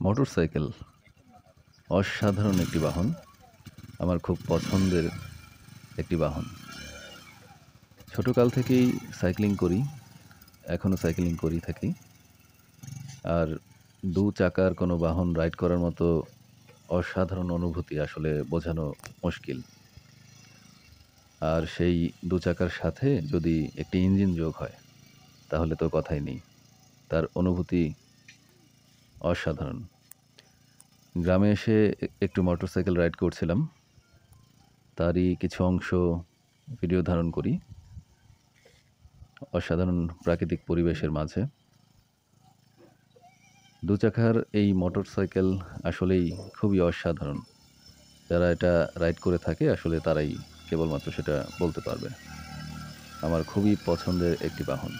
Motorcycle অসাধারণ একটি বাহন। আমার খুব পছন্দের একটি বাহন। ছোটকাল থেকেই সাইক্লিং করি, এখনও সাইক্লিং করেই থাকি। আর ২ চাকার কোনো বাহন রাইড করার মতো অসাধারণ অনুভূতি আসলে বোঝানো মুশকিল। আর সেই ২ চাকার সাথে যদি একটি ইঞ্জিন যোগ হয়, তাহলে তো কথাই নেই। তার অনুভূতি অসাধারণ। গ্রামে এসে একটু মোটরসাইকেল রাইড করছিলাম। তারই কিছু অংশ ভিডিও ধারণ করি। অসাধারণ প্রাকৃতিক পরিবেশের মাঝে। ২ চাকার এই মোটরসাইকেল আসলেই খুবই অসাধারণ। যারা এটা রাইড করে থাকে আসলে তারাই কেবলমাত্র সেটা বলতে পারবে। আমার খুবই পছন্দের একটি বাহন।